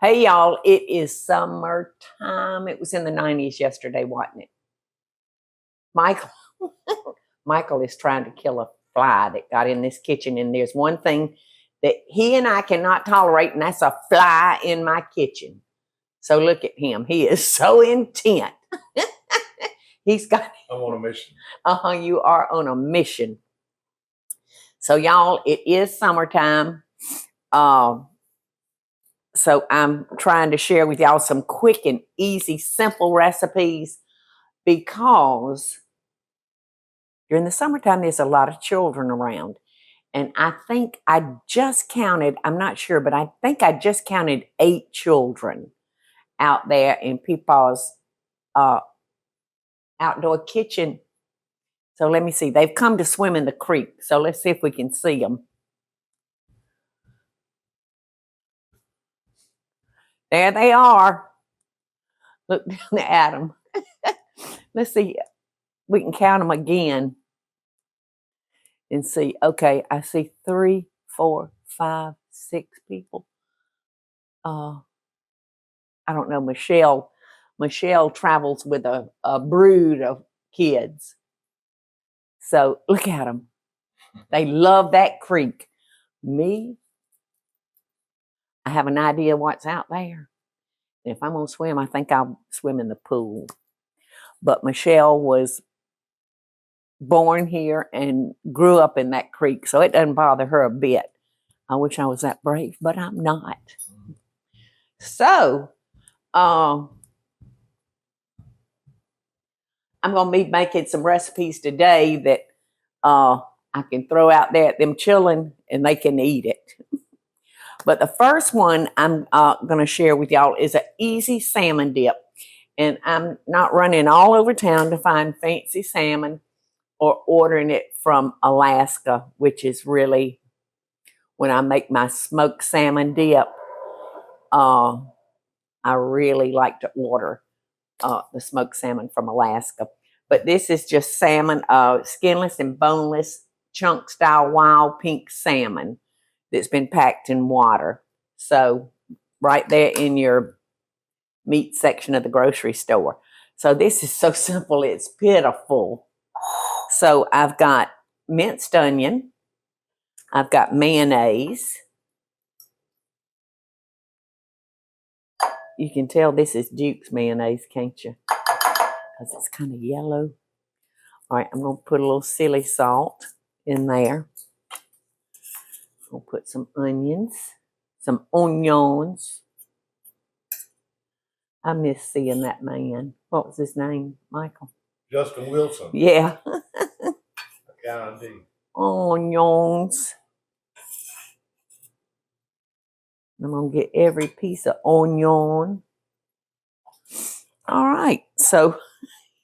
Hey, y'all, it is summertime. It was in the 90s yesterday, wasn't it? Michael, Michael is trying to kill a fly that got in this kitchen, and there's one thing that he and I cannot tolerate, and that's a fly in my kitchen. So look at him. He is so intent. He's got... I'm on a mission. You are on a mission. So, y'all, it is summertime. So I'm trying to share with y'all some quick and easy, simple recipes because during the summertime, there's a lot of children around. And I think I just counted, I'm not sure, but I think I just counted 8 children out there in Peepaw's outdoor kitchen. So let me see. They've come to swim in the creek. So let's see if we can see them. There they are. Look down at them. Let's see. We can count them again and see. Okay, I see 3, 4, 5, 6 people. I don't know. Michelle travels with a brood of kids. So look at them. They love that creek. Me, I have an idea what's out there. If I'm going to swim, I think I'll swim in the pool. But Michelle was born here and grew up in that creek, so it doesn't bother her a bit. I wish I was that brave, but I'm not. So, I'm going to be making some recipes today that I can throw out there at them children and they can eat it. But the first one I'm going to share with y'all is an easy salmon dip. And I'm not running all over town to find fancy salmon or ordering it from Alaska, which is really, when I make my smoked salmon dip, I really like to order the smoked salmon from Alaska. But this is just salmon, skinless and boneless, chunk style wild pink salmon that's been packed in water. So right there in your meat section of the grocery store. So this is so simple, it's pitiful. So I've got minced onion. I've got mayonnaise. You can tell this is Duke's mayonnaise, can't you? Because it's kind of yellow. All right, I'm going to put a little silly salt in there. I'll put some onions, some onions. I miss seeing that man. What was his name, Michael? Justin Wilson. Yeah. Deen. Onions. I'm going to get every piece of onion. All right. So,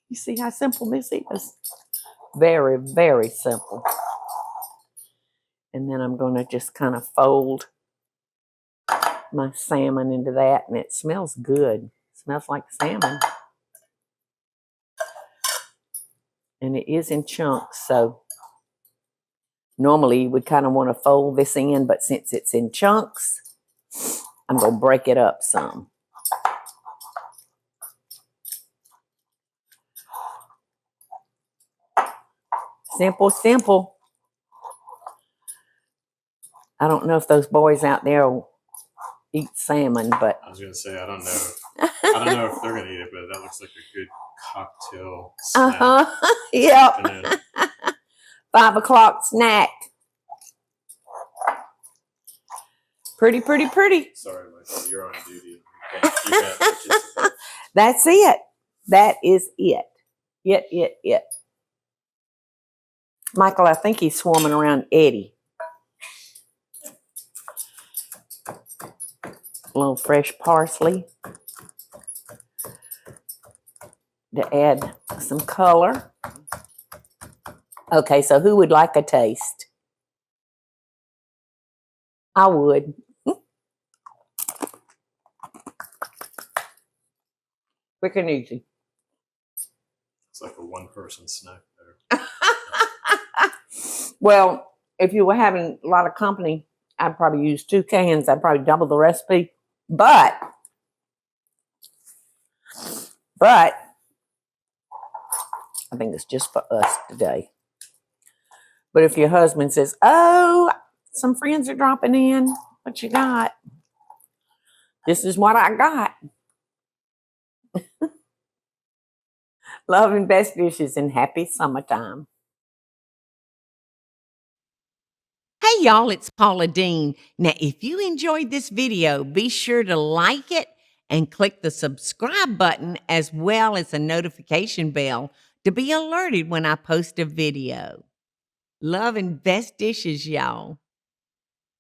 you see how simple this is? Very, very simple. And then I'm going to just kind of fold my salmon into that. And it smells good. It smells like salmon. And it is in chunks. So normally you would kind of want to fold this in. But since it's in chunks, I'm going to break it up some. Simple, simple. I don't know if those boys out there will eat salmon, but... I was going to say, I don't know. I don't know if they're going to eat it, but that looks like a good cocktail snack. Yep. 5 o'clock snack. Pretty, pretty, pretty. Sorry, Michael, you're on duty. You can't participate. That's it. That is it. It. Michael, I think he's swarming around Eddie. A little fresh parsley to add some color. Okay, so who would like a taste? I would. Quick and easy. It's like a one-person snack there. Well, if you were having a lot of company, I'd probably use 2 cans. I'd probably double the recipe. But I think it's just for us today. But if your husband says, "Oh, some friends are dropping in, what you got?" This is what I got. Love and best wishes and happy summertime. Hey y'all, it's Paula Deen. Now, if you enjoyed this video, be sure to like it and click the subscribe button as well as the notification bell to be alerted when I post a video. Love and best dishes, y'all.